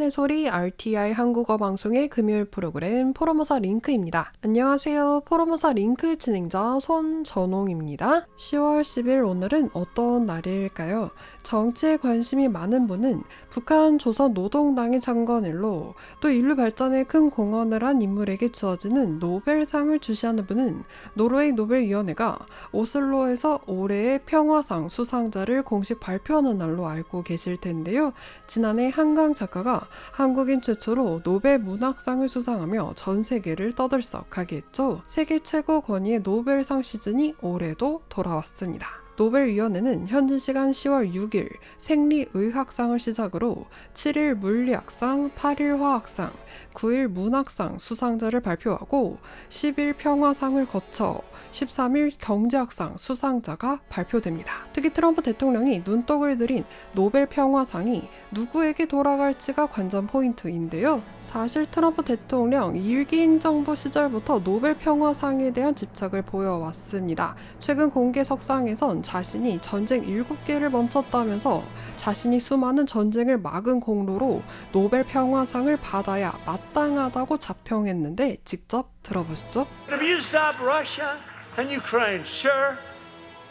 시간의 소리 RTI 한국어 방송의 금요일 프로그램 포로모사 링크입니다. 안녕하세요. 포로모사 링크 진행자 손전홍입니다. 10월 10일 오늘은 어떤 날일까요? 정치에 관심이 많은 분은 북한 조선노동당의 창건일로 또 인류 발전에 큰 공헌을 한 인물에게 주어지는 노벨상을 주시하는 분은 노르웨이 노벨위원회가 오슬로에서 올해의 평화상 수상자를 공식 발표하는 날로 알고 계실 텐데요. 지난해 한강 작가가 한국인 최초로 노벨 문학상을 수상하며 전 세계를 떠들썩하게 했죠. 세계 최고 권위의 노벨상 시즌이 올해도 돌아왔습니다. 노벨위원회는 현지 시간 10월 6일 생리의학상을 시작으로 7일 물리학상, 8일 화학상, 9일 문학상 수상자를 발표하고 10일 평화상을 거쳐 13일 경제학상 수상자가 발표됩니다. 특히 트럼프 대통령이 눈독을 들인 노벨 평화상이 누구에게 돌아갈지가 관전 포인트인데요. 사실 트럼프 대통령 1기 행정부 시절부터 노벨 평화상에 대한 집착을 보여왔습니다. 최근 공개 석상에선 자신이 전쟁 7개를 멈췄다면서 자신이 수많은 전쟁을 막은 공로로 노벨 평화상을 받아야 마땅하다고 자평했는데 직접 들어보시죠. If you stop Russia and Ukraine, sir,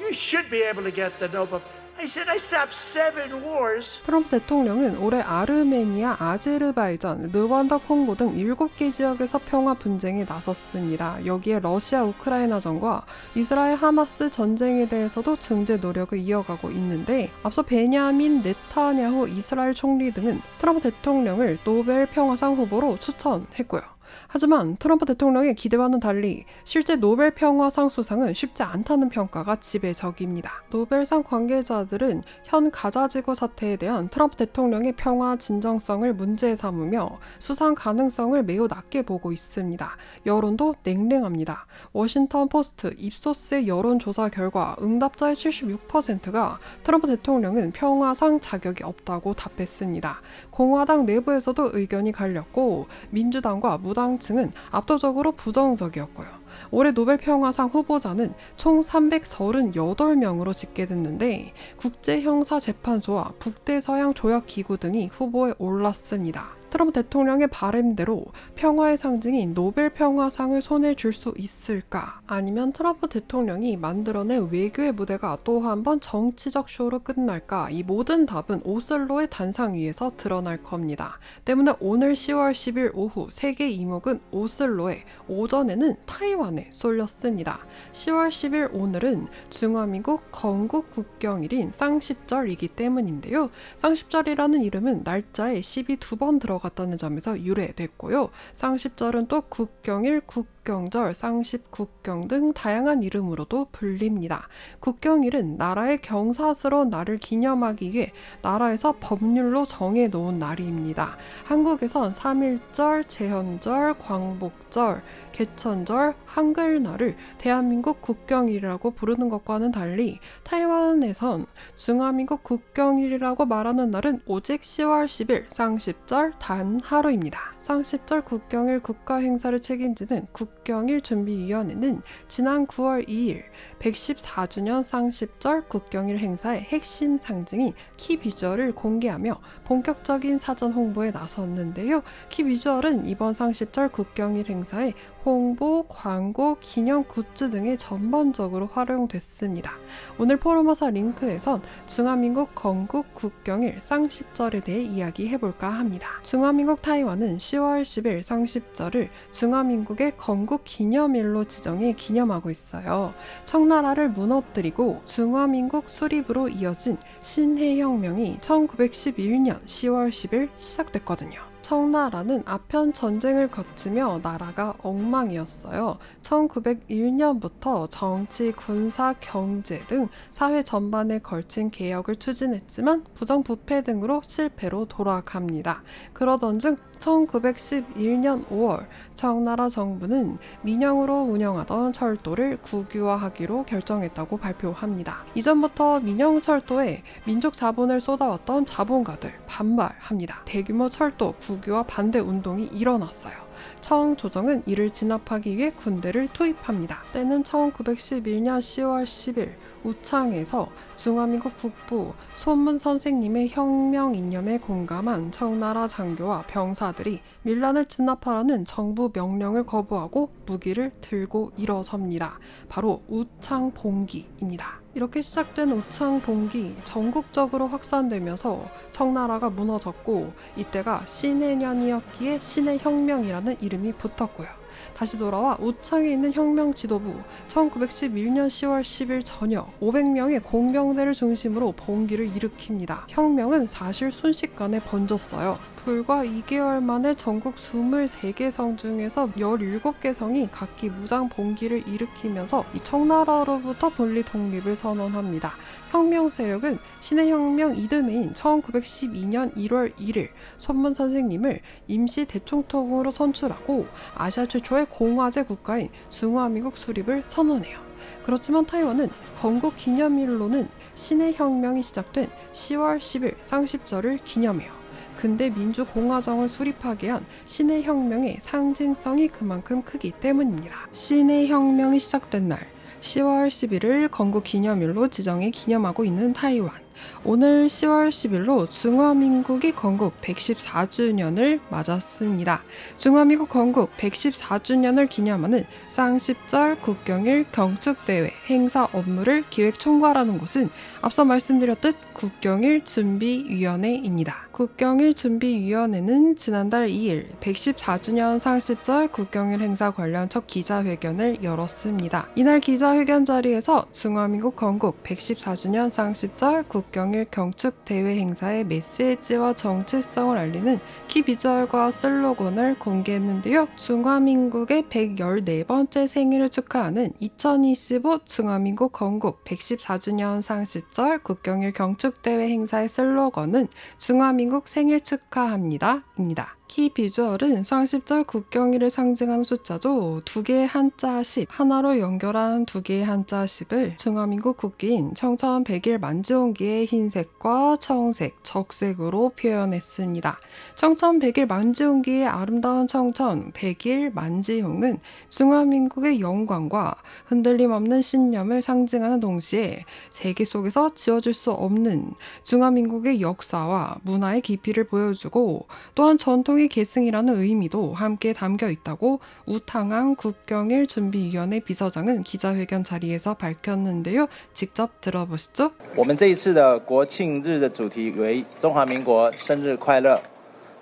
you should be able to get the Nobel. I said I stopped 7 wars. 트럼프 대통령은 올해 아르메니아, 아제르바이잔, 르완다, 콩고 등 7개 지역에서 평화 분쟁에 나섰습니다. 여기에 러시아 우크라이나전과 이스라엘 하마스 전쟁에 대해서도 중재 노력을 이어가고 있는데 앞서 베냐민 네타냐후 이스라엘 총리 등은 트럼프 대통령을 노벨 평화상 후보로 추천했고요. 하지만 트럼프 대통령의 기대와는 달리 실제 노벨 평화상 수상은 쉽지 않다는 평가가 지배적입니다. 노벨상 관계자들은 현 가자지구 사태에 대한 트럼프 대통령의 평화 진정성을 문제 삼으며 수상 가능성을 매우 낮게 보고 있습니다. 여론도 냉랭합니다. 워싱턴 포스트 입소스의 여론조사 결과 응답자의 76%가 트럼프 대통령은 평화상 자격이 없다고 답했습니다. 공화당 내부에서도 의견이 갈렸고 민주당과 무당 층은 압도적으로 부정적이었고요. 올해 노벨 평화상 후보자는 총 338명으로 집계됐는데 국제형사재판소와 북대서양 조약기구 등이 후보에 올랐습니다. 트럼프 대통령의 바람대로 평화의 상징인 노벨 평화상을 손에 줄 수 있을까? 아니면 트럼프 대통령이 만들어낸 외교의 무대가 또 한 번 정치적 쇼로 끝날까? 이 모든 답은 오슬로의 단상 위에서 드러날 겁니다. 때문에 오늘 10월 10일 오후 세계 이목은 오슬로에, 오전에는 타이완에 쏠렸습니다. 10월 10일 오늘은 중화민국 건국 국경일인 쌍십절이기 때문인데요. 쌍십절이라는 이름은 날짜에 10이 2번 들어갔다는 점에서 유래됐고요. 쌍십절은 또 국경일, 국경절, 쌍십국경 등 다양한 이름으로도 불립니다. 국경일은 나라의 경사스러운 날을 기념하기 위해 나라에서 법률로 정해놓은 날입니다. 한국에선 3.1절, 제헌절, 광복절, 개천절, 한글날을 대한민국 국경일이라고 부르는 것과는 달리 타이완에선 중화민국 국경일이라고 말하는 날은 오직 10월 10일 쌍십절 단 하루입니다. 쌍십절 국경일 국가 행사를 책임지는 국경일 준비위원회는 지난 9월 2일 114주년 쌍십절 국경일 행사의 핵심 상징인 키비주얼을 공개하며 본격적인 사전 홍보에 나섰는데요. 키비주얼은 이번 쌍십절 국경일 행사에 홍보, 광고, 기념 굿즈 등에 전반적으로 활용됐습니다. 오늘 포로모사 링크에선 중화민국 건국 국경일 쌍십절에 대해 이야기해볼까 합니다. 중화민국 타이완은 10월 10일 쌍십절을 중화민국의 건국 기념일로 지정해 기념하고 있어요. 청나라를 무너뜨리고 중화민국 수립으로 이어진 신해혁명이 1911년 10월 10일 시작됐거든요. 청나라는 아편 전쟁을 거치며 나라가 엉망이었어요. 1901년부터 정치, 군사, 경제 등 사회 전반에 걸친 개혁을 추진했지만 부정부패 등으로 실패로 돌아갑니다. 그러던 중 1911년 5월 청나라 정부는 민영으로 운영하던 철도를 국유화하기로 결정했다고 발표합니다. 이전부터 민영철도에 민족 자본을 쏟아왔던 자본가들 반발합니다. 대규모 철도 국유화 반대 운동이 일어났어요. 청조정은 이를 진압하기 위해 군대를 투입합니다. 때는 1911년 10월 10일 우창에서 중화민국 국부 손문 선생님의 혁명 이념에 공감한 청나라 장교와 병사들이 밀란을 진압하라는 정부 명령을 거부하고 무기를 들고 일어섭니다. 바로 우창봉기입니다. 이렇게 시작된 우창봉기 전국적으로 확산되면서 청나라가 무너졌고 이때가 신해년이었기에 신해혁명이라는 이름이 붙었고요. 다시 돌아와 우창에 있는 혁명 지도부 1911년 10월 10일 저녁 500명의 공병대를 중심으로 봉기를 일으킵니다. 혁명은 사실 순식간에 번졌어요. 불과 2개월 만에 전국 23개 성 중에서 17개 성이 각기 무장 봉기를 일으키면서 이 청나라로부터 분리 독립을 선언합니다. 혁명 세력은 신해혁명 이듬해인 1912년 1월 1일 손문 선생님을 임시 대총통으로 선출하고 아시아 최초의 공화제 국가인 중화민국 수립을 선언해요. 그렇지만 타이완은 건국 기념일로는 신해혁명이 시작된 10월 10일 상십절을 기념해요. 근대 민주공화정을 수립하게 한 신해혁명의 상징성이 그만큼 크기 때문입니다. 신해혁명이 시작된 날 10월 11일 건국 기념일로 지정해 기념하고 있는 타이완. 오늘 10월 10일로 중화민국이 건국 114주년을 맞았습니다. 중화민국 건국 114주년을 기념하는 쌍십절 국경일 경축대회 행사 업무를 기획총괄하는 곳은 앞서 말씀드렸듯 국경일 준비위원회입니다. 국경일 준비위원회는 지난달 2일 114주년 쌍십절 국경일 행사 관련 첫 기자회견을 열었습니다. 이날 기자회견 자리에서 중화민국 건국 114주년 쌍십절 국경일 경축대회 행사의 메시지와 정체성을 알리는 키 비주얼과 슬로건을 공개했는데요. 중화민국의 114번째 생일을 축하하는 2025 중화민국 건국 114주년 쌍십절 국경일 경축대회 행사의 슬로건은 중화민국 생일 축하합니다 입니다. 키 비주얼은 쌍십절 국경일을 상징하는 숫자죠. 2개의 한자 10, 하나로 연결한 2개의 한자 10을 중화민국 국기인 청천100일 만지홍기의 흰색과 청색, 적색으로 표현했습니다. 청천100일 만지홍기의 아름다운 청천 100일 만지홍은 중화민국의 영광과 흔들림 없는 신념을 상징하는 동시에 세계 속에서 지워질 수 없는 중화민국의 역사와 문화의 깊이를 보여주고 또한 전통의 계승이라는 의미도 함께 담겨 있다고 우탕항 국경일 준비위원회 비서장은 기자회견 자리에서 밝혔는데요. 직접 들어보시죠. 我们这一次的国庆日的主题为中华民国生日快乐。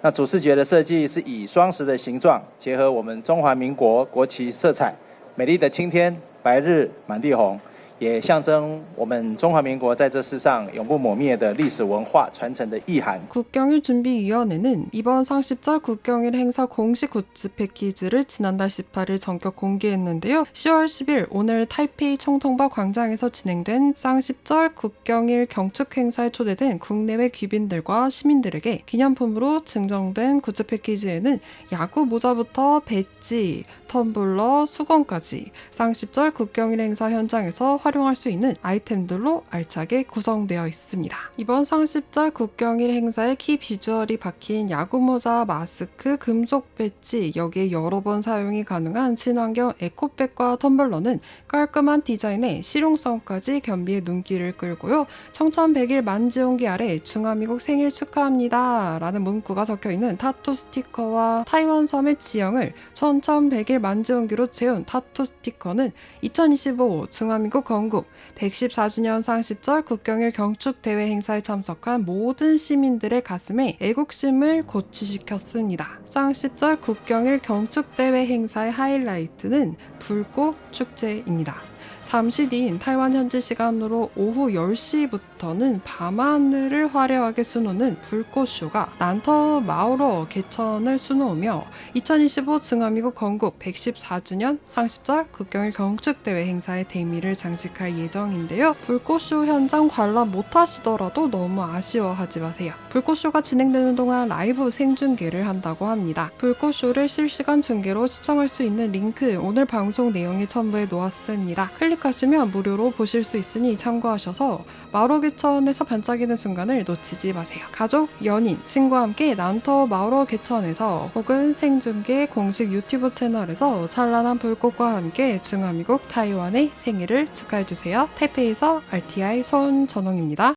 那主视觉的设计是以双十的形状，结合我们中华民国国旗色彩，美丽的青天，白日满地红。 也象征我们中华民国在这世上永不抹灭的历史文化传承的意涵。 국경일 준비위원회는 이번 쌍십절 국경일 행사 공식 굿즈 패키지를 지난달 18일 전격 공개했는데요. 10월 10일 오늘 타이페이 총통바 광장에서 진행된 쌍십절 국경일 경축 행사에 초대된 국내외 귀빈들과 시민들에게 기념품으로 증정된 굿즈 패키지에는 야구 모자부터 배지, 텀블러, 수건까지 쌍십절 국경일 행사 현장에서 활용할 수 있는 아이템들로 알차게 구성되어 있습니다. 이번 쌍십절 국경일 행사에 키 비주얼이 박힌 야구모자, 마스크, 금속 배지, 여기에 여러 번 사용이 가능한 친환경 에코백과 텀블러는 깔끔한 디자인에 실용성까지 겸비해 눈길을 끌고요. 청천100일 만지홍기 아래 중화민국 생일 축하합니다 라는 문구가 적혀있는 타투 스티커와 타이완 섬의 지형을 청천100일 만지홍기로 채운 타투 스티커는 2025 중화민국 건국 114주년 쌍십절 국경일 경축대회 행사에 참석한 모든 시민들의 가슴에 애국심을 고취시켰습니다. 쌍십절 국경일 경축대회 행사의 하이라이트는 불꽃 축제입니다. 잠시 뒤인 타이완 현지 시간으로 오후 10시부터는 밤하늘을 화려하게 수놓는 불꽃쇼가 난터 마오러 개천을 수놓으며 2025 중화민국 건국 114주년 쌍십절 국경일 경축대회 행사의 대미를 장식할 예정인데요. 불꽃쇼 현장 관람 못하시더라도 너무 아쉬워하지 마세요. 불꽃쇼가 진행되는 동안 라이브 생중계를 한다고 합니다. 불꽃쇼를 실시간 중계로 시청할 수 있는 링크 오늘 방송 내용에 첨부해 놓았습니다. 클릭하시면 검색하시면 무료로 보실 수 있으니 참고하셔서 마오로 개천에서 반짝이는 순간을 놓치지 마세요. 가족, 연인, 친구와 함께 난터 마오로 개천에서 혹은 생중계 공식 유튜브 채널에서 찬란한 불꽃과 함께 중화미국 타이완의 생일을 축하해주세요. 타이페이에서 RTI 손전홍입니다.